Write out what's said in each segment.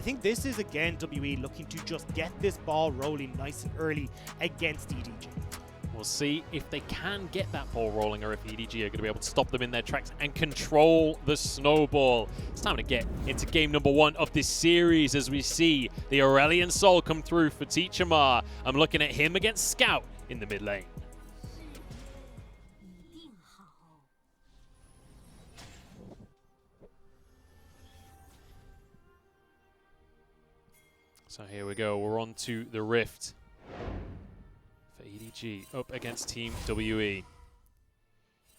I think this is, again, WE looking to just get this ball rolling nice and early against EDG. We'll see if they can get that ball rolling or if EDG are going to be able to stop them in their tracks and control the snowball. It's time to get into game number 1 of this series as we see the Aurelian Soul come through for Teachamar. I'm looking at him against Scout in the mid lane. So here we go, we're on to the Rift for EDG up against Team WE.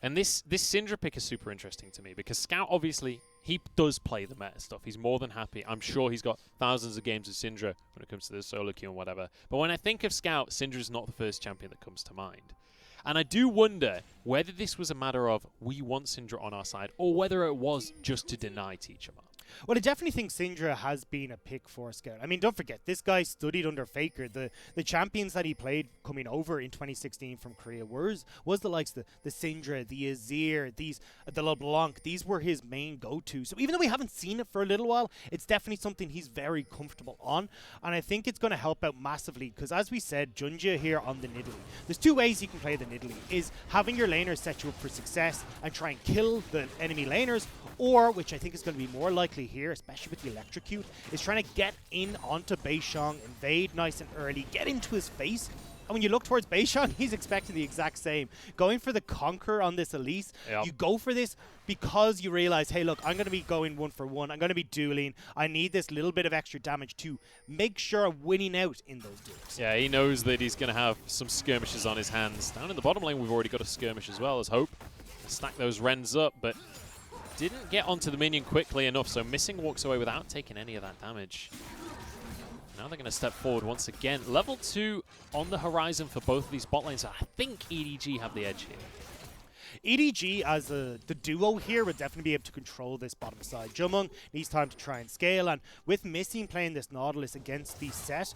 And this Syndra pick is super interesting to me because Scout, obviously, he does play the meta stuff. He's more than happy. I'm sure he's got thousands of games of Syndra when it comes to the solo queue and whatever. But when I think of Scout, Syndra is not the first champion that comes to mind. And I do wonder whether this was a matter of we want Syndra on our side or whether it was just to deny Teachamar. Well, I definitely think Syndra has been a pick for Scout. I mean, don't forget, this guy studied under FLICKR. The champions that he played coming over in 2016 from Korea was the likes of the Syndra, the Azir, the LeBlanc. These were his main go-to. So even though we haven't seen it for a little while, it's definitely something he's very comfortable on. And I think it's going to help out massively because, as we said, Junja here on the Nidalee. There's two ways you can play the Nidalee, is having your laners set you up for success and try and kill the enemy laners, or, which I think is going to be more likely here, especially with the electrocute, is trying to get in onto Beishang, invade nice and early, get into his face. And when you look towards Beishang, he's expecting the exact same. Going for the Conquer on this Elise, you go for this because you realize, hey, look, I'm going to be going 1-for-1. I'm going to be dueling. I need this little bit of extra damage to make sure I'm winning out in those duels. Yeah, he knows that he's going to have some skirmishes on his hands. Down in the bottom lane, we've already got a skirmish as well as Hope. Stack those Rens up, but didn't get onto the minion quickly enough, so Missing walks away without taking any of that damage. Now they're going to step forward once again. Level 2 on the horizon for both of these bot lanes. I think EDG have the edge here. EDG as the duo here would definitely be able to control this bottom side. Jumong needs time to try and scale, and with Missing playing this Nautilus against the Set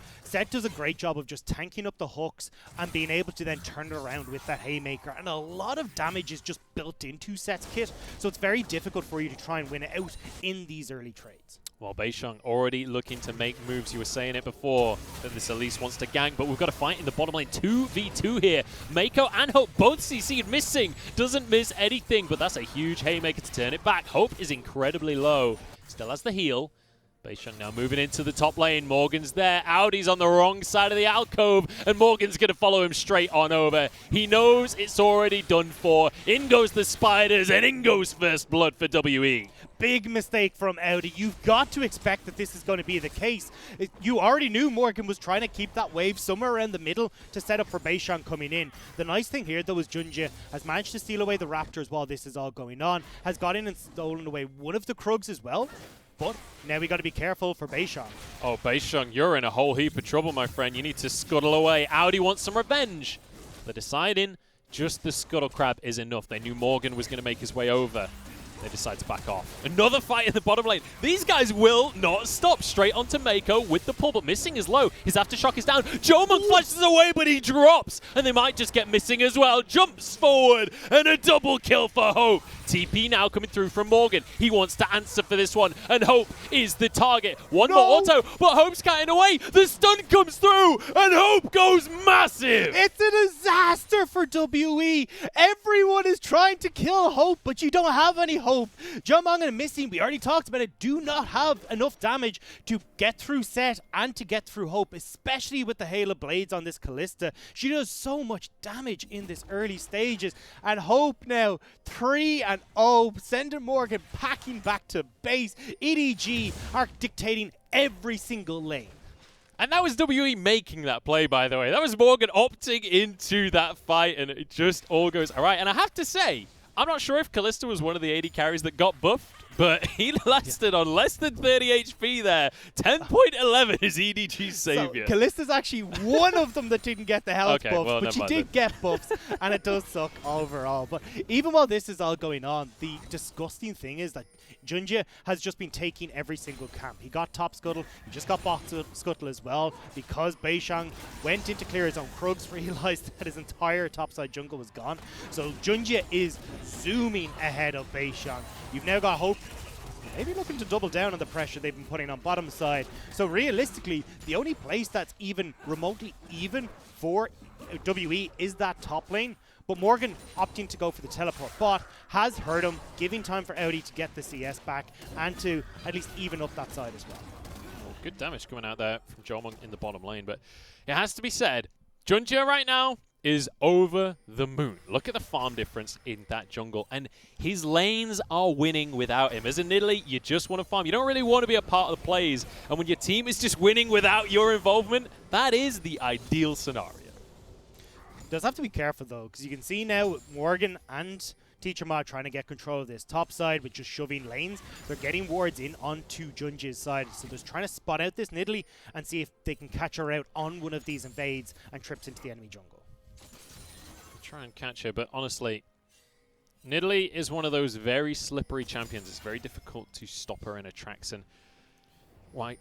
does a great job of just tanking up the hooks and being able to then turn it around with that Haymaker, and a lot of damage is just built into Set's kit, so it's very difficult for you to try and win it out in these early trades. Well, Beishang already looking to make moves. You were saying it before that this Elise wants to gank, but we've got to fight in the bottom lane. 2v2 here. Mako and Hope both CC'd. Missing doesn't miss anything, but that's a huge Haymaker to turn it back. Hope is incredibly low. Still has the heal. Beishang now moving into the top lane. Morgan's there. Audi's on the wrong side of the alcove, and Morgan's going to follow him straight on over. He knows it's already done for. In goes the spiders, and in goes first blood for WE. Big mistake from Audi. You've got to expect that this is going to be the case. You already knew Morgan was trying to keep that wave somewhere around the middle to set up for Beishang coming in. The nice thing here, though, is Junja has managed to steal away the Raptors while this is all going on, has got in and stolen away one of the Krugs as well. But now we got to be careful for Beishang. Oh, Beishang, you're in a whole heap of trouble, my friend. You need to scuttle away. Audi wants some revenge. They're deciding just the Scuttle Crab is enough. They knew Morgan was going to make his way over. They decide to back off. Another fight in the bottom lane. These guys will not stop. Straight onto Mako with the pull, but Missing is low. His aftershock is down. Jomon flashes away, but he drops. And they might just get Missing as well. Jumps forward, and a double kill for Hope. TP now coming through from Morgan. He wants to answer for this one, and Hope is the target. One more auto, but Hope's cutting away. The stun comes through, and Hope goes massive. It's a disaster for WE. Everyone is trying to kill Hope, but you don't have any Hope. Jumong and Missing, we already talked about it, do not have enough damage to get through Set and to get through Hope, especially with the Hail of Blades on this Kalista. She does so much damage in this early stages, and Hope now 3-0, sending Morgan packing back to base. EDG are dictating every single lane. And that was WE making that play, by the way. That was Morgan opting into that fight, and it just all goes all right. And I have to say, I'm not sure if Kalista was one of the AD carries that got buffed, but he lasted on less than 30 HP there. 10.11 is EDG's savior. So Kalista's actually one of them that didn't get the health buffs, well, but she did get buffs, and it does suck overall. But even while this is all going on, the disgusting thing is that Junja has just been taking every single camp. He got top scuttle, he just got bot scuttle as well, because Beishang went in to clear his own Krugs, realized that his entire topside jungle was gone. So Junja is zooming ahead of Beishang. You've now got Hope maybe looking to double down on the pressure they've been putting on bottom side. So realistically, the only place that's even remotely even for WE is that top lane. But Morgan opting to go for the teleport bot has hurt him, giving time for Audi to get the CS back and to at least even up that side as well. Well, good damage coming out there from Jomung in the bottom lane, but it has to be said, Junjie right now is over the moon. Look at the farm difference in that jungle, and his lanes are winning without him. As in Italy, you just want to farm. You don't really want to be a part of the plays, and when your team is just winning without your involvement, that is the ideal scenario. Does have to be careful though, because you can see now Morgan and Teacher Mod trying to get control of this top side with just shoving lanes. They're getting wards in onto Junji's side, so they're trying to spot out this Nidalee and see if they can catch her out on one of these invades and trips into the enemy jungle. Try and catch her, but honestly, Nidalee is one of those very slippery champions. It's very difficult to stop her in her tracks, and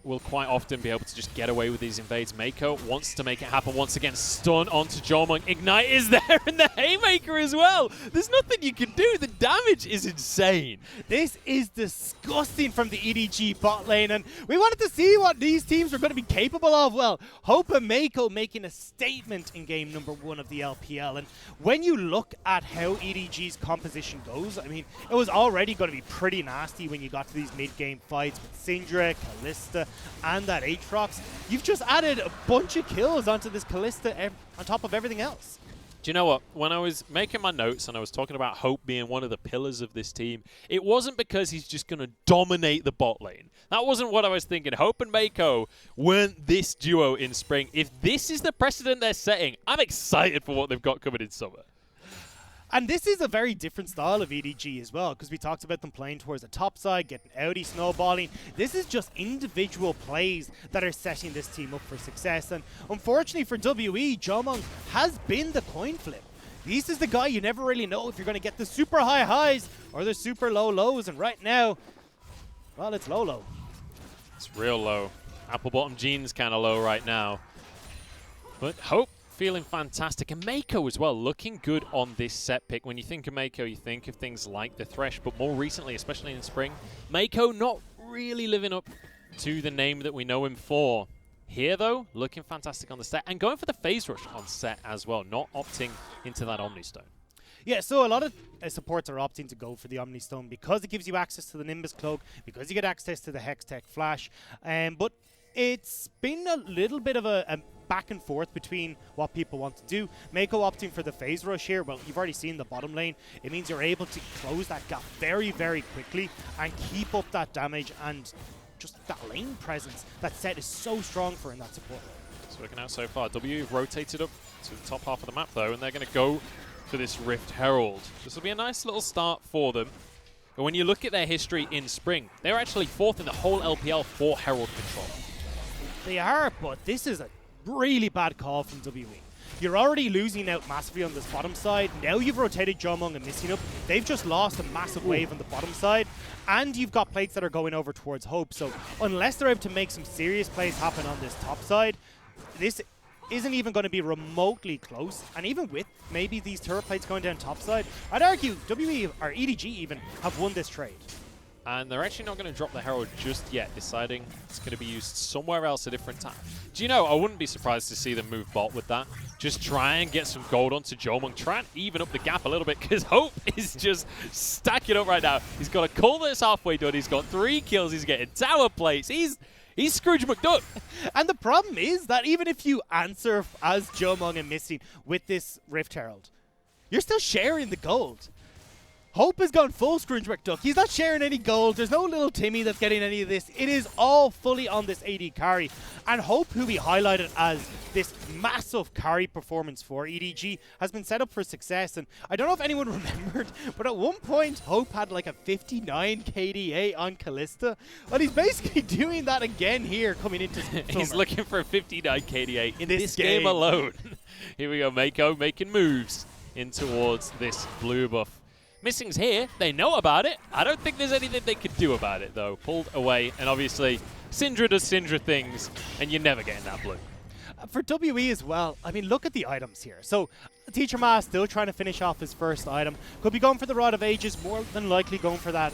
will quite often be able to just get away with these invades. Mako wants to make it happen once again. Stun onto Jomung. Ignite is there, and the Haymaker as well. There's nothing you can do. The damage is insane. This is disgusting from the EDG bot lane, and we wanted to see what these teams were going to be capable of. Well, Hope and Mako making a statement in game number 1 of the LPL, and when you look at how EDG's composition goes, I mean, it was already going to be pretty nasty when you got to these mid-game fights with Syndra, Kalista, and that Aatrox. You've just added a bunch of kills onto this Kalista on top of everything else. Do you know what? When I was making my notes and I was talking about Hope being one of the pillars of this team, it wasn't because he's just going to dominate the bot lane. That wasn't what I was thinking. Hope and Mako weren't this duo in spring. If this is the precedent they're setting, I'm excited for what they've got coming in summer. And this is a very different style of EDG as well, because we talked about them playing towards the top side, getting Audi snowballing. This is just individual plays that are setting this team up for success. And unfortunately for WE, Jomung has been the coin flip. This is the guy you never really know if you're going to get the super high highs or the super low lows. And right now, well, it's low. It's real low. Apple bottom jeans kind of low right now. But Hope feeling fantastic, and Mako as well, looking good on this set pick. When you think of Mako, you think of things like the Thresh, but more recently, especially in spring, Mako not really living up to the name that we know him for. Here, though, looking fantastic on the set, and going for the phase rush on set as well, not opting into that Omnistone. Yeah, so a lot of supports are opting to go for the Omnistone because it gives you access to the Nimbus Cloak, because you get access to the Hextech Flash, but it's been a little bit of a back and forth between what people want to do. Mako opting for the phase rush here. Well, you've already seen the bottom lane. It means you're able to close that gap very, very quickly and keep up that damage and just that lane presence. That set is so strong for in that support. It's working out so far. W have rotated up to the top half of the map though, and they're going to go for this Rift Herald. This will be a nice little start for them. But when you look at their history in spring, they're actually 4th in the whole LPL for Herald control. They are, but this is a really bad call from WE. You're already losing out massively on this bottom side. Now you've rotated Jomung and missing up. They've just lost a massive wave on the bottom side. And you've got plates that are going over towards Hope. So unless they're able to make some serious plays happen on this top side, this isn't even going to be remotely close. And even with maybe these turret plates going down top side, I'd argue WE or EDG even have won this trade. And they're actually not going to drop the Herald just yet, deciding it's going to be used somewhere else a different time. Do you know, I wouldn't be surprised to see them move bot with that. Just try and get some gold onto Jomung. Try and even up the gap a little bit, because Hope is just stacking up right now. He's got a call that's halfway done. He's got 3 kills. He's getting tower plates. He's Scrooge McDuck. And the problem is that even if you answer as Jomung and missing with this Rift Herald, you're still sharing the gold. Hope has gone full Scrooge McDuck. He's not sharing any gold. There's no little Timmy that's getting any of this. It is all fully on this AD carry. And Hope, who we highlighted as this massive carry performance for EDG, has been set up for success. And I don't know if anyone remembered, but at one point, Hope had like a 59 KDA on Kalista. Well, he's basically doing that again here coming into summer. He's looking for a 59 KDA in this game alone. Here we go, Mako making moves in towards this blue buff. Missing's here. They know about it. I don't think there's anything they could do about it, though. Pulled away, and obviously, Syndra does Syndra things, and you're never getting that blue. For WE as well, I mean, look at the items here. So, Teacher Ma still trying to finish off his first item. Could be going for the Rod of Ages, more than likely going for that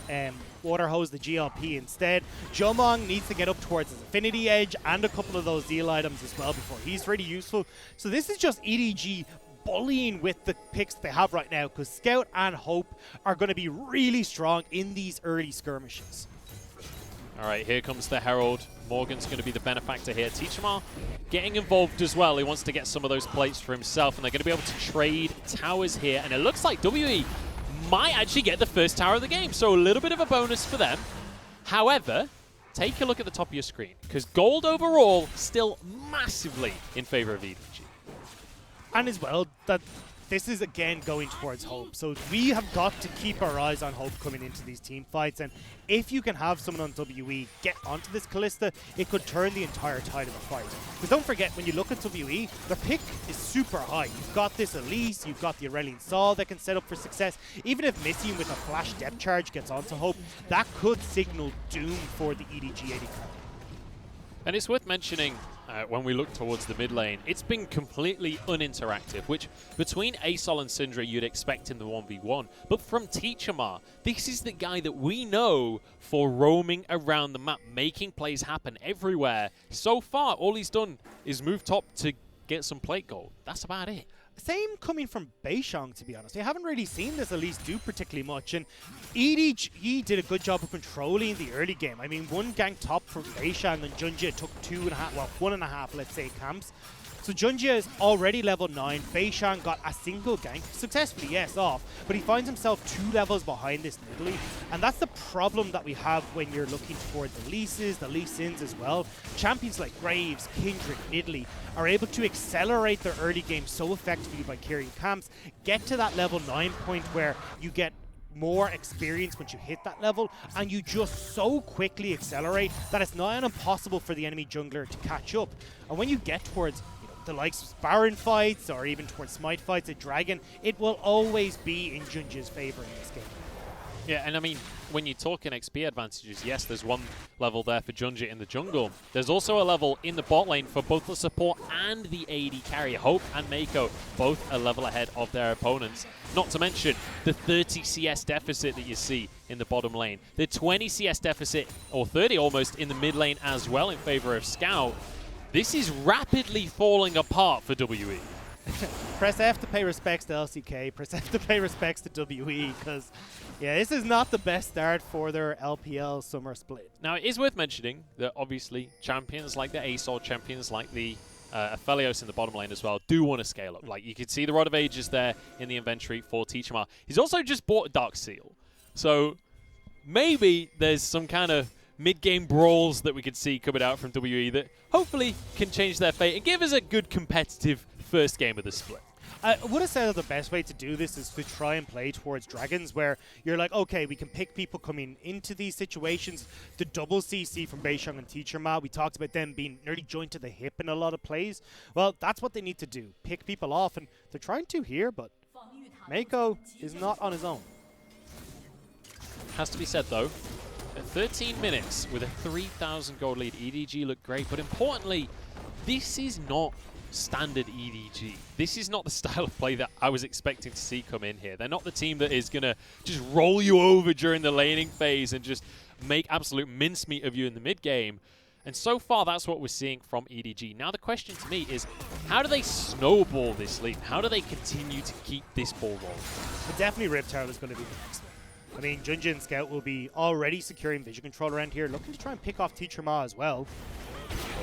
water hose, the GLP instead. Jomong needs to get up towards his Affinity Edge and a couple of those deal items as well before he's really useful. So this is just EDG bullying with the picks they have right now, because Scout and Hope are going to be really strong in these early skirmishes. All right, here comes the Herald. Morgan's going to be the benefactor here. Teacher Ma getting involved as well. He wants to get some of those plates for himself, and they're going to be able to trade towers here. And it looks like WE might actually get the first tower of the game, so a little bit of a bonus for them. However, take a look at the top of your screen, because gold overall still massively in favor of EDG. And as well, that this is again going towards Hope. So we have got to keep our eyes on Hope coming into these team fights. And if you can have someone on WE get onto this Callista, it could turn the entire tide of a fight. Because don't forget, when you look at WE, their pick is super high. You've got this Elise, you've got the Aurelian Sol that can set up for success. Even if Missy with a flash depth charge gets onto Hope, that could signal doom for the EDG AD carry. And it's worth mentioning, when we look towards the mid lane, it's been completely uninteractive, which between Asol and Syndra you'd expect in the 1v1. But from Teacher Ma, this is the guy that we know for roaming around the map, making plays happen everywhere. So far, all he's done is move top to get some plate gold. That's about it. Same coming from Beishang, to be honest. I haven't really seen this Elise do particularly much, and EDG did a good job of controlling the early game. I mean, one gank top from Beishang, and Junjie took 2.5, well, 1.5, let's say, camps. So Junjie is already level 9. Beishang got a single gank, successfully, yes, off, but he finds himself 2 levels behind this Nidalee. And that's the problem that we have when you're looking towards the Lises, the Lee Sins as well. Champions like Graves, Kindred, Nidalee are able to accelerate their early game so effectively by carrying camps, get to that level 9 point where you get more experience once you hit that level, and you just so quickly accelerate that it's not impossible for the enemy jungler to catch up. And when you get towards the likes of Baron fights or even towards Smite fights at Dragon, it will always be in Junjie's favor in this game. Yeah, and I mean, when you're talking XP advantages, yes, there's one level there for Junjie in the jungle. There's also a level in the bot lane for both the support and the AD carry. Hope and Mako both a level ahead of their opponents. Not to mention the 30 CS deficit that you see in the bottom lane. The 20 CS deficit, or 30 almost, in the mid lane as well in favor of Scout. This is rapidly falling apart for WE. Press F to pay respects to LCK, press F to pay respects to WE, because, yeah, this is not the best start for their LPL summer split. Now, it is worth mentioning that obviously champions like the Asol, champions like the Aphelios in the bottom lane as well do want to scale up. Like, you can see the Rod of Ages there in the inventory for Teacher Ma. He's also just bought a Dark Seal. So maybe there's some kind of mid-game brawls that we could see coming out from WE that hopefully can change their fate and give us a good competitive first game of the split. I would have said that the best way to do this is to try and play towards Dragons, where you're like, okay, we can pick people coming into these situations. The double CC from Beishang and Teacher Ma, we talked about them being nearly joined to the hip in a lot of plays. Well, that's what they need to do, pick people off, and they're trying to here, but Mako is not on his own. Has to be said, though, at 13 minutes with a 3,000 gold lead, EDG look great, but importantly, this is not standard EDG. This is not the style of play that I was expecting to see come in here. They're not the team that is going to just roll you over during the laning phase and just make absolute mincemeat of you in the mid game. And so far, that's what we're seeing from EDG. Now, the question to me is, how do they snowball this lead? How do they continue to keep this ball rolling? But definitely Riptile is going to be the next one. I mean, Junjie and Scout will be already securing vision control around here, looking to try and pick off Teacher Ma as well.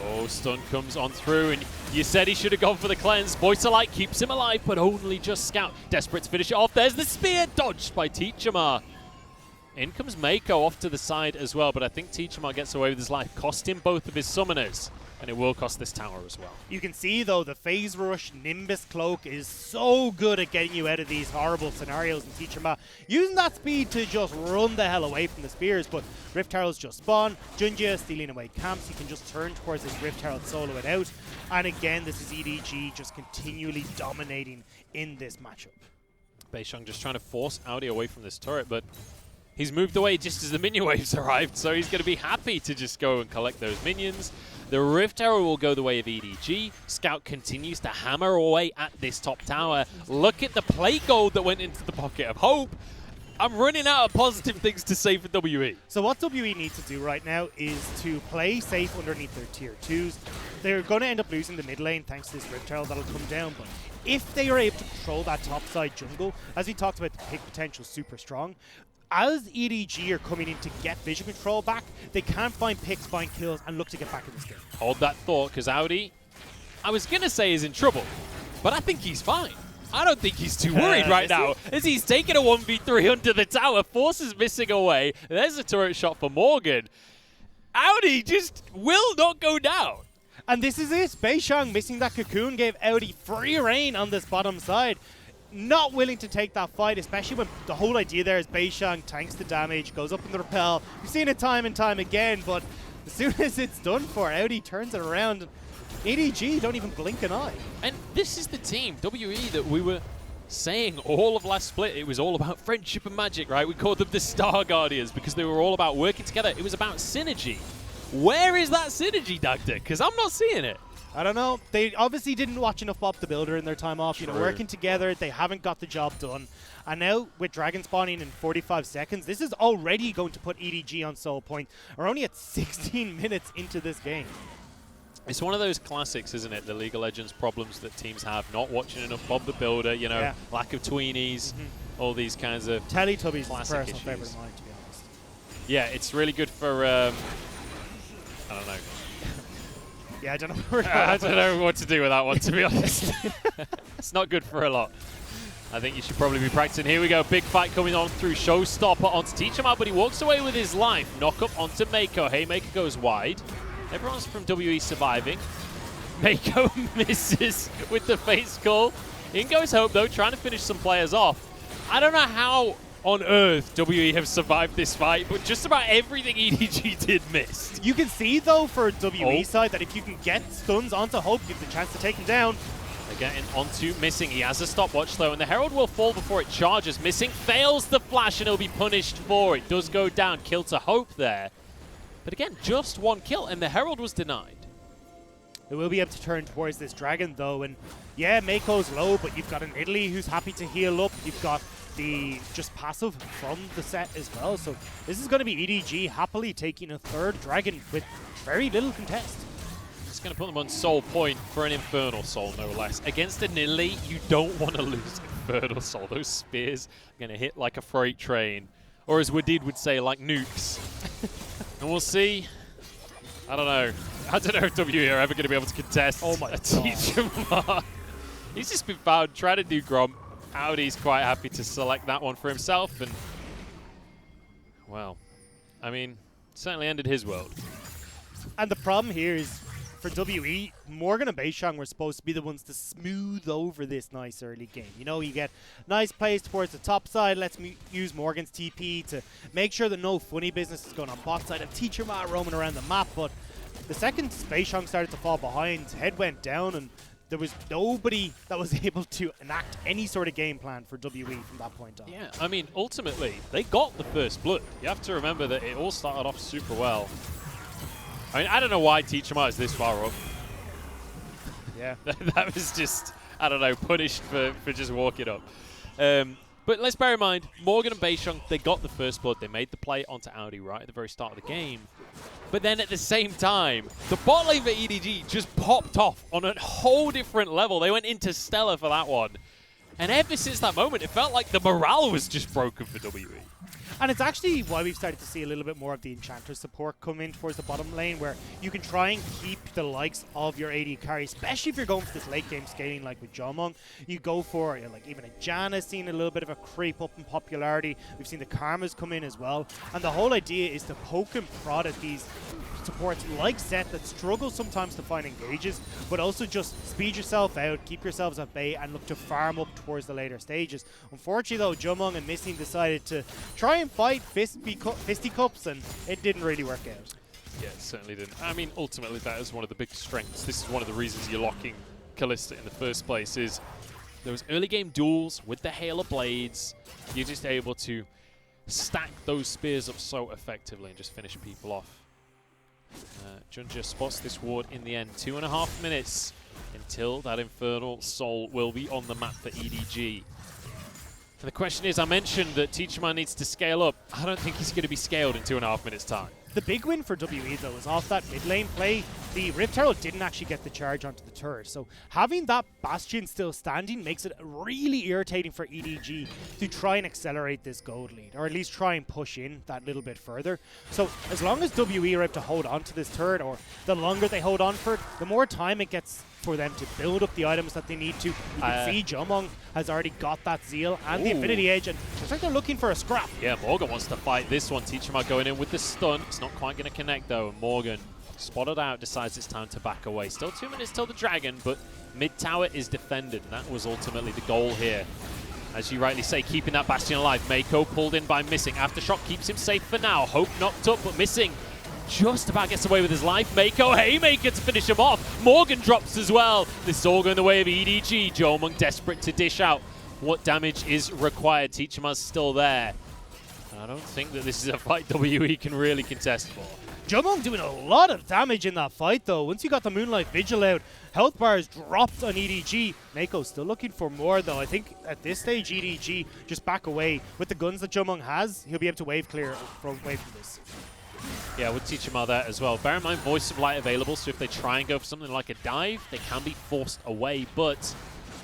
Oh, stun comes on through, and you said he should have gone for the cleanse. Voice of Light keeps him alive, but only just Scout. Desperate to finish it off. There's the spear, dodged by Teacher Ma. In comes Mako off to the side as well, but I think Teacher Ma gets away with his life. Cost him both of his summoners, and it will cost this tower as well. You can see, though, the Phase Rush Nimbus Cloak is so good at getting you out of these horrible scenarios in Teacher Ma. Using that speed to just run the hell away from the spears, but Rift Heralds just spawn. Junjie stealing away camps. He can just turn towards his Rift Herald, solo it out. And again, this is EDG just continually dominating in this matchup. Beishang just trying to force Audi away from this turret, but he's moved away just as the minion waves arrived, so he's going to be happy to just go and collect those minions. The Rift Arrow will go the way of EDG. Scout continues to hammer away at this top tower. Look at the plate gold that went into the pocket of Hope. I'm running out of positive things to say for WE. So what WE needs to do right now is to play safe underneath their tier 2s. They're going to end up losing the mid lane thanks to this Rift Herald that'll come down, but if they are able to control that top side jungle, as we talked about, the pick potential super strong, as EDG are coming in to get vision control back, they can find picks, find kills, and look to get back in this game. Hold that thought, because Audi, I was going to say is in trouble, but I think he's fine. I don't think he's too worried right now, as he's taking a 1v3 under the tower. Force is missing away. There's a turret shot for Morgan. Audi just will not go down. And this is it. Beishang missing that cocoon gave Audi free reign on this bottom side. Not willing to take that fight, especially when the whole idea there is Beishang tanks the damage, goes up in the rappel. We've seen it time and time again, but as soon as it's done for, Audi turns it around. EDG don't even blink an eye. And this is the team, WE, that we were saying all of last split. It was all about friendship and magic, right? We called them the Star Guardians because they were all about working together. It was about synergy. Where is that synergy, Dagda? Because I'm not seeing it. I don't know. They obviously didn't watch enough Bob the Builder in their time off. You know, working together, they haven't got the job done. And now, with Dragon spawning in 45 seconds, this is already going to put EDG on soul point. We're only at 16 minutes into this game. It's one of those classics, isn't it? The League of Legends problems that teams have. Not watching enough Bob the Builder, you know, lack of tweenies, all these kinds of Teletubbies is a classic personal issues. favorite of mine, to be honest. Yeah, it's really good for, I don't know. Yeah, I don't know where I don't know what to do with that one, to be honest. It's not good for a lot. I think you should probably be practicing. Here we go. Big fight coming on through Showstopper onto Teach him out, but he walks away with his life. Knock up onto Mako. Haymaker goes wide. Everyone's from WE surviving. Mako misses with the face call. In goes Hope, though, trying to finish some players off. I don't know how on earth WE have survived this fight, but just about everything EDG did missed. You can see, though, for WE side, that if you can get stuns onto Hope, you have the chance to take him down. They're getting onto Missing. He has a stopwatch, though, and the Herald will fall before it charges. Missing fails the flash, and he'll be punished for it. Does go down. Kill to Hope there. But again, just one kill, and the Herald was denied. They will be able to turn towards this Dragon, though, and yeah, Mako's low, but you've got an Italy who's happy to heal up. You've got the just passive from the set as well, so this is going to be EDG happily taking a third Dragon with very little contest. It's going to put them on soul point for an Infernal Soul, no less. Against an Italy, you don't want to lose Infernal Soul. Those spears are going to hit like a freight train, or as Wadid would say, like nukes. And we'll see. I don't know. I don't know if WE are ever going to be able to contest a Teacher Mark. He's just been found trying to do Grom. Audi's quite happy to select that one for himself. And, well, I mean, certainly ended his world. And the problem here is, for WE, Morgan and Beishang were supposed to be the ones to smooth over this nice early game. You know, you get nice plays towards the top side. Let's use Morgan's TP to make sure that no funny business is going on bot side and Teacher Ma roaming around the map. But the second Beishang started to fall behind, head went down, and there was nobody that was able to enact any sort of game plan for WE from that point on. Yeah, I mean, ultimately, they got the first blood. You have to remember that it all started off super well. I mean, I don't know why Teacher Ma is this far up. Yeah. That was just, I don't know, punished for just walking up. But let's bear in mind, Morgan and Beishang, they got the first blood. They made the play onto Audi right at the very start of the game. But then at the same time, the bot lane for EDG just popped off on a whole different level. They went interstellar for that one. And ever since that moment, it felt like the morale was just broken for WE. And it's actually why we've started to see a little bit more of the Enchanter support come in towards the bottom lane, where you can try and keep the likes of your AD carry, especially if you're going for this late game scaling like with Jomong. You go for, like, even a Janna seen a little bit of a creep up in popularity. We've seen the Karmas come in as well. And the whole idea is to poke and prod at these supports like Zet that struggle sometimes to find engages, but also just speed yourself out, keep yourselves at bay, and look to farm up towards the later stages. Unfortunately, though, Jomong and Missing decided to try and fight fisticuffs, and it didn't really work out. Yeah, it certainly didn't. I mean, ultimately, that is one of the big strengths. This is one of the reasons you're locking Kalista in the first place, is those early game duels with the Hail of Blades. You're just able to stack those spears up so effectively and just finish people off. Junja spots this ward in the end. 2.5 minutes until that Infernal Soul will be on the map for EDG. And the question is, I mentioned that Teacherman needs to scale up. I don't think he's going to be scaled in 2.5 minutes' time. The big win for WE, though, is off that mid lane play. The Rift Herald didn't actually get the charge onto the turret, so having that Bastion still standing makes it really irritating for EDG to try and accelerate this gold lead, or at least try and push in that little bit further. So as long as WE are able to hold on to this turret, or the longer they hold on for it, the more time it gets for them to build up the items that they need to. You can see Jomong has already got that Zeal and the Affinity Edge, and it's like they're looking for a scrap. Yeah, Morgan wants to fight this one. Teacherman going in with the stun. It's not quite going to connect, though, and Morgan, spotted out, decides it's time to back away. Still 2 minutes till the Dragon, but mid tower is defended, and that was ultimately the goal here. As you rightly say, keeping that Bastion alive. Mako pulled in by missing. Aftershock keeps him safe for now. Hope knocked up, but missing. Just about gets away with his life. Mako, haymaker to finish him off. Morgan drops as well. This is all going the way of EDG. Jomong desperate to dish out what damage is required. Teacherman's still there. I don't think that this is a fight WE can really contest for. Jomong doing a lot of damage in that fight, though. Once you got the Moonlight Vigil out, health bars dropped on EDG. Mako still looking for more, though. I think at this stage, EDG just back away. With the guns that Jomong has, he'll be able to wave clear away from this. Yeah, we'll teach him all that as well. Bear in mind, Voice of Light available, so if they try and go for something like a dive, they can be forced away. But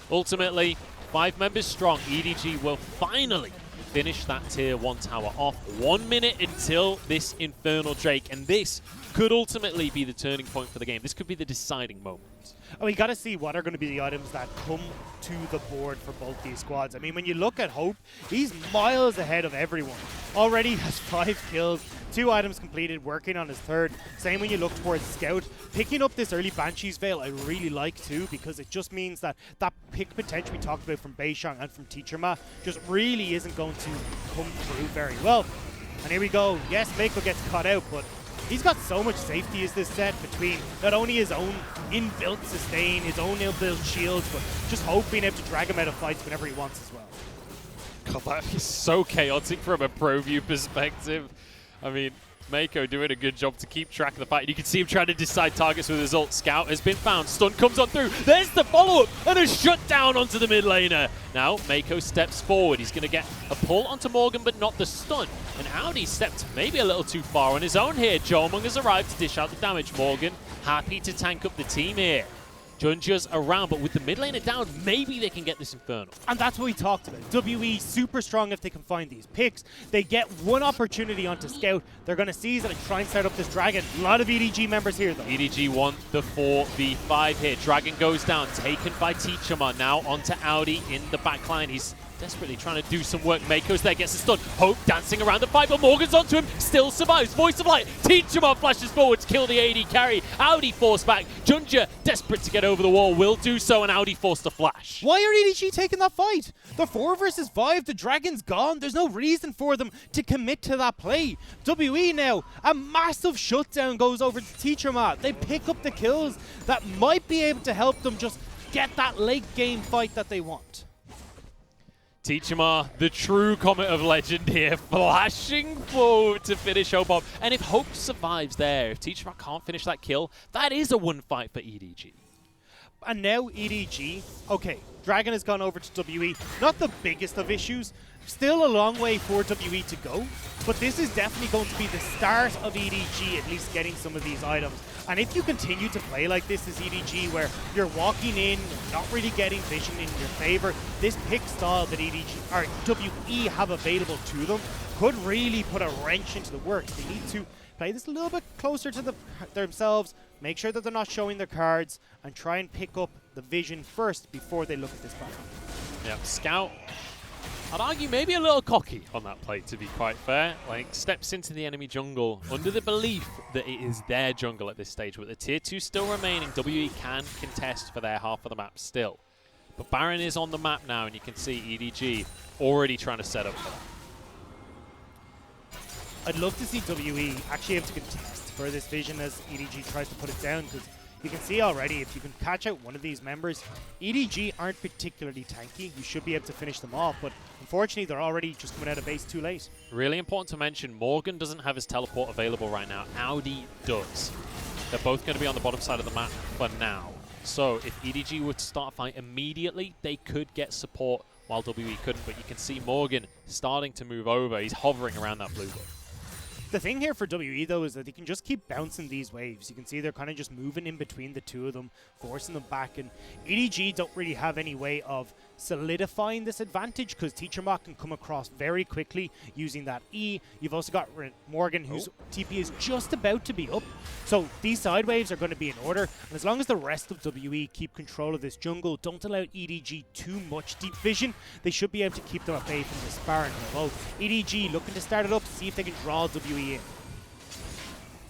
ultimately, 5 members strong, EDG will finally finish that tier 1 tower off. 1 minute until this Infernal Drake, and this could ultimately be the turning point for the game. This could be the deciding moment. Oh, we got to see what are going to be the items that come to the board for both these squads. I mean, when you look at Hope, he's miles ahead of everyone. Already has 5 kills, 2 items completed, working on his 3rd. Same when you look towards Scout. Picking up this early Banshee's Veil I really like too, because it just means that that pick potential we talked about from Beishang and from Teacherma just really isn't going to come through very well. And here we go. Yes, Mako gets caught out, but he's got so much safety as this set between not only his own inbuilt sustain, his own inbuilt shields, but just Hope being able to drag him out of fights whenever he wants as well. God, that is so chaotic from a pro view perspective. I mean, Mako doing a good job to keep track of the fight. You can see him trying to decide targets with his ult. Scout has been found. Stun comes on through. There's the follow-up and a shutdown onto the mid laner. Now, Mako steps forward. He's going to get a pull onto Morgan, but not the stun. And Audi stepped maybe a little too far on his own here. Jomong has arrived to dish out the damage. Morgan happy to tank up the team here. Junja's around, but with the mid laner down, maybe they can get this Infernal. And that's what we talked about. WE super strong if they can find these picks. They get one opportunity onto Scout. They're going to seize it and try and start up this Dragon. A lot of EDG members here, though. EDG won the 4v5 here. Dragon goes down, taken by Teacherman. Now onto Audi in the backline. He's desperately trying to do some work. Mako's there, gets a stun. Hope dancing around the fight, but Morgan's onto him, still survives. Voice of Light, Teacherman flashes forward to kill the AD carry. Audi forced back. Junja, desperate to get over the wall, will do so, and Audi forced a flash. Why are EDG taking that fight? The 4 versus 5, the Dragon's gone. There's no reason for them to commit to that play. WE now, a massive shutdown goes over to Teacherman. They pick up the kills that might be able to help them just get that late game fight that they want. Teacherman, the true Comet of Legend here, flashing forward to finish Hope off. And if Hope survives there, if Teacherman can't finish that kill, that is a one fight for EDG. And now EDG, okay, Dragon has gone over to WE. Not the biggest of issues. Still a long way for WE to go, but this is definitely going to be the start of EDG at least getting some of these items. And if you continue to play like this as EDG, where you're walking in, not really getting vision in your favor, this pick style that EDG or WE have available to them could really put a wrench into the works. They need to play this a little bit closer to themselves, make sure that they're not showing their cards, and try and pick up the vision first before they look at this battle. Yeah, Scout, I'd argue maybe a little cocky on that play, to be quite fair. Like, steps into the enemy jungle under the belief that it is their jungle at this stage. With the tier 2 still remaining, WE can contest for their half of the map still. But Baron is on the map now, and you can see EDG already trying to set up for that. I'd love to see WE actually able to contest for this vision as EDG tries to put it down, because You can see already, if you can catch out one of these members, EDG aren't particularly tanky. You should be able to finish them off, but unfortunately, they're already just coming out of base too late. Really important to mention, Morgan doesn't have his teleport available right now. Audi does. They're both going to be on the bottom side of the map for now. So if EDG were to start a fight immediately, they could get support while WE couldn't. But you can see Morgan starting to move over. He's hovering around that blue buff. The thing here for WE, though, is that they can just keep bouncing these waves. You can see they're kind of just moving in between the two of them, forcing them back. And EDG don't really have any way of solidifying this advantage because Teacher Mock can come across very quickly using that E. You've also got Morgan, whose TP is just about to be up. So these side waves are going to be in order. And as long as the rest of WE keep control of this jungle, don't allow EDG too much deep vision, they should be able to keep them at bay from this Baron. Well, EDG looking to start it up, see if they can draw WE in.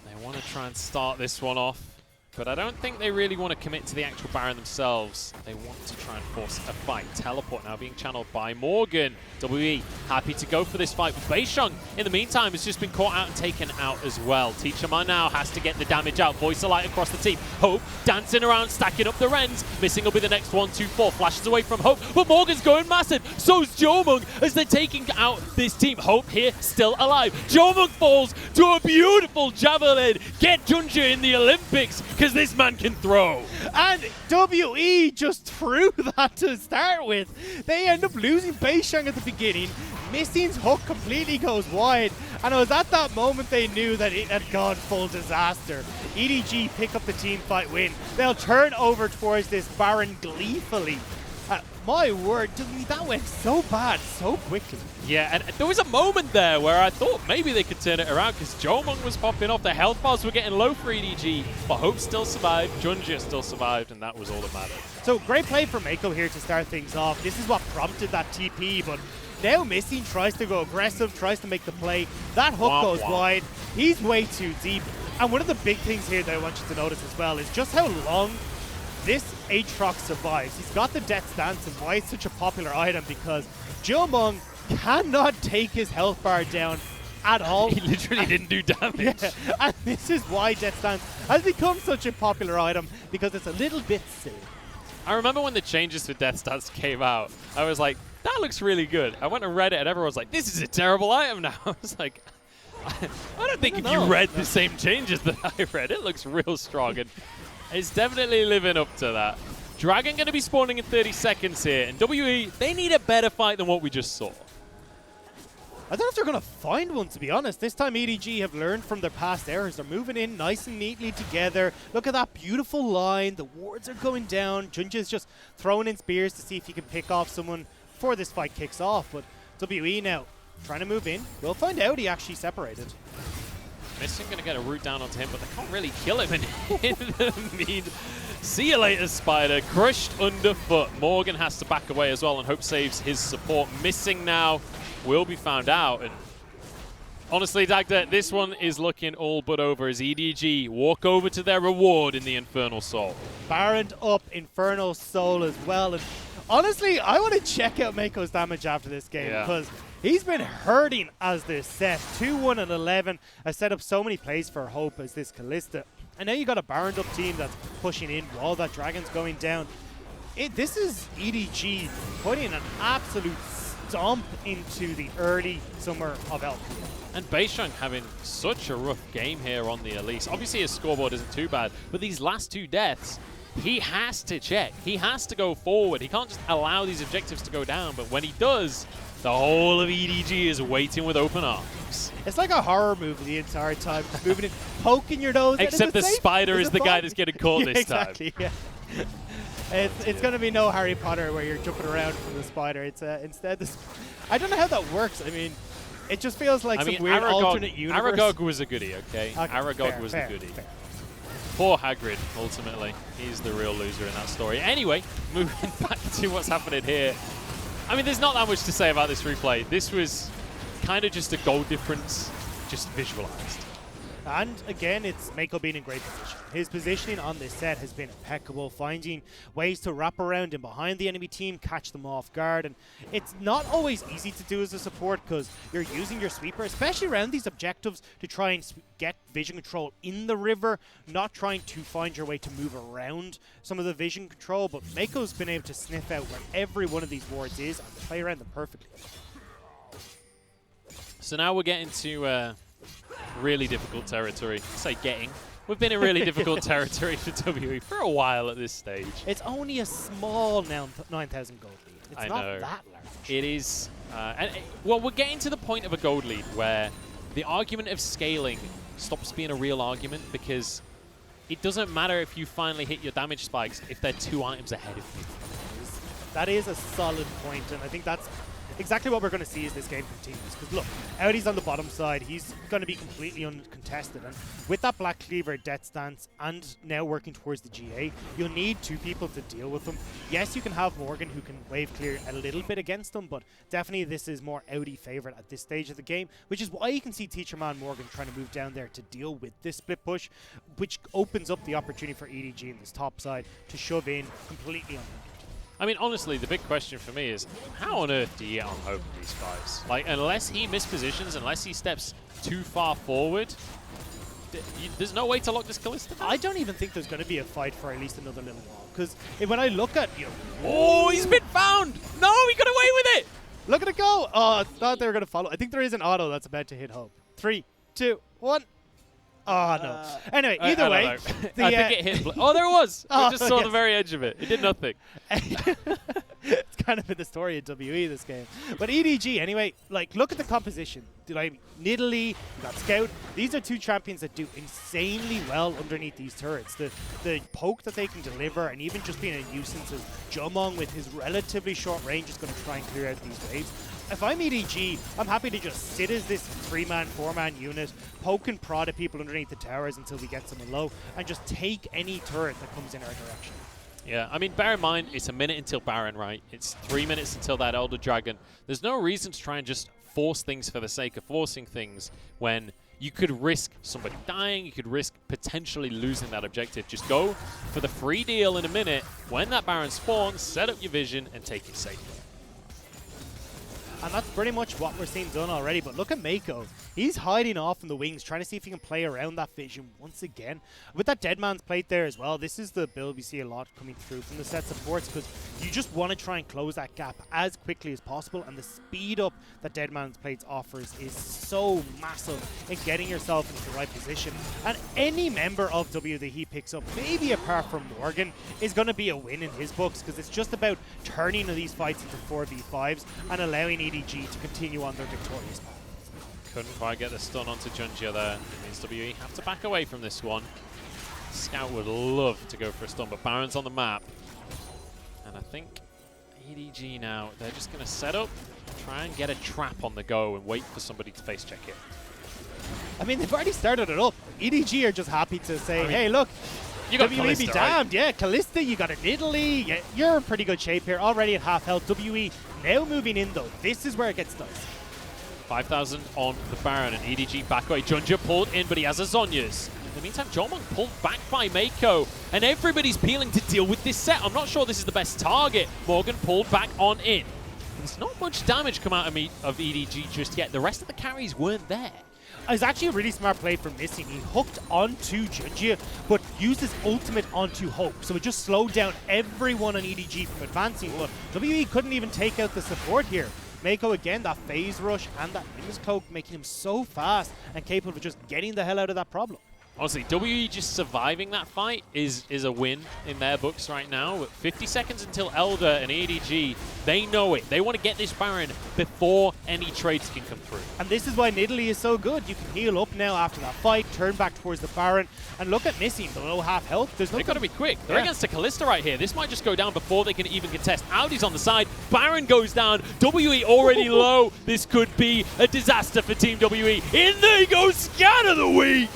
They want to try and start this one off, but I don't think they really want to commit to the actual Baron themselves. They want to try and force a fight. Teleport now being channeled by Morgan. WE happy to go for this fight. But Beisheng, in the meantime, has just been caught out and taken out as well. Teacher Man now has to get the damage out. Voice of Light across the team. Hope dancing around, stacking up the Rens. Missing will be the next 1-2-4. Flashes away from Hope, but Morgan's going massive. So's Jomung as they're taking out this team. Hope here still alive. Jomung falls to a beautiful javelin. Get Junja in the Olympics, because this man can throw. And WE just threw that to start with. They end up losing Beisheng at the beginning. Missing's hook completely goes wide. And it was at that moment they knew that it had gone full disaster. EDG pick up the team fight win. They'll turn over towards this Baron gleefully. My word, that went so bad so quickly. Yeah, and there was a moment there where I thought maybe they could turn it around because Jomung was popping off. The health bars were getting low for EDG, but Hope still survived, Junja still survived, and that was all that mattered. So great play from Mako here to start things off. This is what prompted that TP, but now Missing tries to go aggressive, tries to make the play. That hook goes wide. He's way too deep. And one of the big things here that I want you to notice as well is just how long this Aatrox survives. He's got the Death Stance, and why it's such a popular item because Jomung cannot take his health bar down at all. He literally didn't do damage. Yeah, and this is why Death Stance has become such a popular item, because it's a little bit silly. I remember when the changes to Death Stance came out, I was like, that looks really good. I went and read it and everyone was like, this is a terrible item now. I was like, I don't think if you read the same changes that I read, it looks real strong. And it's definitely living up to that. Dragon going to be spawning in 30 seconds here, and WE, they need a better fight than what we just saw. I don't know if they're going to find one, to be honest. This time EDG have learned from their past errors. They're moving in nice and neatly together. Look at that beautiful line. The wards are going down. Junja's just throwing in spears to see if he can pick off someone before this fight kicks off. But WE now trying to move in. We'll find out he actually separated. Missing going to get a root down onto him, but they can't really kill him in the mean. See you later, Spider. Crushed underfoot. Morgan has to back away as well, and Hope saves his support. Missing now will be found out. And honestly, Dagda, this one is looking all but over as EDG walk over to their reward in the Infernal Soul. Baron up, Infernal Soul as well. And honestly, I want to check out Mako's damage after this game because he's been hurting as this set. 2-1 and 11 has set up so many plays for Hope as this Callista. And now you got a Baroned up team that's pushing in while that Dragon's going down. This is EDG putting an absolute stomp into the early summer of LPL. And Beisheng having such a rough game here on the Elise. Obviously his scoreboard isn't too bad, but these last two deaths, he has to check. He has to go forward. He can't just allow these objectives to go down, but when he does, the whole of EDG is waiting with open arms. It's like a horror movie the entire time. Moving in, poking your nose. Except the Spider is the guy that's getting caught this exactly, time. Yeah. It's going to be no Harry Potter where you're jumping around from the Spider. It's instead this. I don't know how that works. I mean, it just feels like some weird alternate universe. Aragog was a goodie, okay? Aragog was the goodie. Fair. Poor Hagrid, ultimately. He's the real loser in that story. Anyway, moving back to what's happening here. I mean, there's not that much to say about this replay. This was kind of just a goal difference, just visualized. And again, it's Mako being in great position. His positioning on this set has been impeccable, finding ways to wrap around and behind the enemy team, catch them off guard. And it's not always easy to do as a support because you're using your sweeper, especially around these objectives, to try and get vision control in the river, not trying to find your way to move around some of the vision control. But Mako's been able to sniff out where every one of these wards is and play around them perfectly. So now we're getting to really difficult territory. I say getting. We've been in really difficult territory for WE for a while at this stage. It's only a small 9,000 gold lead. It's not that large. It is. Well, we're getting to the point of a gold lead where the argument of scaling stops being a real argument because it doesn't matter if you finally hit your damage spikes if they're 2 items ahead of you. That is a solid point, and I think that's exactly what we're going to see as this game continues. Because look, Audi's on the bottom side. He's going to be completely uncontested. And with that Black Cleaver, Death Stance, and now working towards the GA, you'll need 2 people to deal with them. Yes, you can have Morgan who can wave clear a little bit against them, but definitely this is more Audi favorite at this stage of the game, which is why you can see Teacher Man Morgan trying to move down there to deal with this split push, which opens up the opportunity for EDG in this top side to shove in completely unhindered. I mean, honestly, the big question for me is, how on earth do you get on Hope in these fights? Like, unless he mispositions, unless he steps too far forward, there's no way to lock this Kalista down. I don't even think there's going to be a fight for at least another little while. Because when I look at, oh, he's been found! No, he got away with it! Look at it go! Oh, I thought they were going to follow. I think there is an auto that's about to hit Hope. 3, 2, 1. Oh, no. Anyway, either way. I think it hit. Oh, there it was. I just saw the very edge of it. It did nothing. It's kind of been the story of WE this game. But EDG, anyway, like, look at the composition. Nidalee, you got Scout. These are 2 champions that do insanely well underneath these turrets. The poke that they can deliver, and even just being a nuisance, as Jomong with his relatively short range is going to try and clear out these waves. If I'm EDG, I'm happy to just sit as this 3-man, 4-man unit, poke and prod at people underneath the towers until we get someone low, and just take any turret that comes in our direction. Yeah, I mean, bear in mind, it's a minute until Baron, right? It's 3 minutes until that Elder Dragon. There's no reason to try and just force things for the sake of forcing things when you could risk somebody dying, you could risk potentially losing that objective. Just go for the free deal in a minute. When that Baron spawns, set up your vision and take it safely. And that's pretty much what we're seeing done already. But look at Mako. He's hiding off in the wings, trying to see if he can play around that vision once again. With that Dead Man's Plate there as well, this is the build we see a lot coming through from the set supports, because you just want to try and close that gap as quickly as possible, and the speed up that Dead Man's Plates offers is so massive in getting yourself into the right position. And any member of W that he picks up, maybe apart from Morgan, is going to be a win in his books, because it's just about turning these fights into 4v5s and allowing EDG to continue on their victorious path. Couldn't quite get the stun onto Junjia there. It means WE have to back away from this one. Scout would love to go for a stun, but Baron's on the map. And I think EDG now, they're just going to set up, try and get a trap on the go and wait for somebody to face check it. I mean, they've already started it up. EDG are just happy to say, hey, look, you got WE be damned. Right? Yeah, Kalista, you got a Nidalee. Yeah, you're in pretty good shape here, already at half health. WE now moving in, though. This is where it gets dicey. 5,000 on the Baron, and EDG back away. Junjia pulled in, but he has a Zhonya's. In the meantime, Jomong pulled back by Mako, and everybody's peeling to deal with this set. I'm not sure this is the best target. Morgan pulled back on in. There's not much damage come out of EDG just yet. The rest of the carries weren't there. It was actually a really smart play from Missing. He hooked onto Junjia, but used his ultimate onto Hope. So it just slowed down everyone on EDG from advancing. But WE couldn't even take out the support here. Mako again, that phase rush and that Nimbus Cloak making him so fast and capable of just getting the hell out of that problem. Honestly, WE just surviving that fight is a win in their books right now. With 50 seconds until Elder and EDG, they know it. They want to get this Baron before any trades can come through. And this is why Nidalee is so good. You can heal up now after that fight, turn back towards the Baron, and look at Missing, below half health. They've got to be quick. They're against a Kalista right here. This might just go down before they can even contest. Audi's on the side. Baron goes down. WE already low. This could be a disaster for Team WE. In they go, Scan of the Week!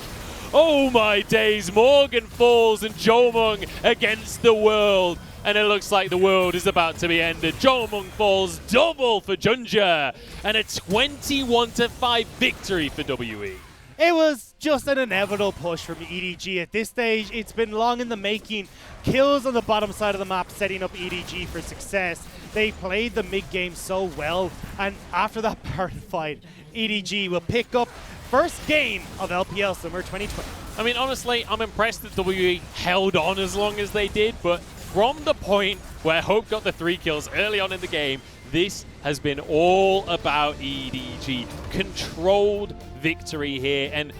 Oh my days, Morgan falls and Jomong against the world. And it looks like the world is about to be ended. Jomong falls double for Junjia. And a 21-5 victory for WE. It was just an inevitable push from EDG at this stage. It's been long in the making. Kills on the bottom side of the map setting up EDG for success. They played the mid game so well, and after that party fight, EDG will pick up first game of LPL Summer 2020. I mean, honestly, I'm impressed that WE held on as long as they did, but from the point where Hope got the 3 kills early on in the game, this has been all about EDG. Controlled victory here, and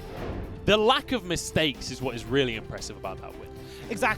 the lack of mistakes is what is really impressive about that win. Exactly.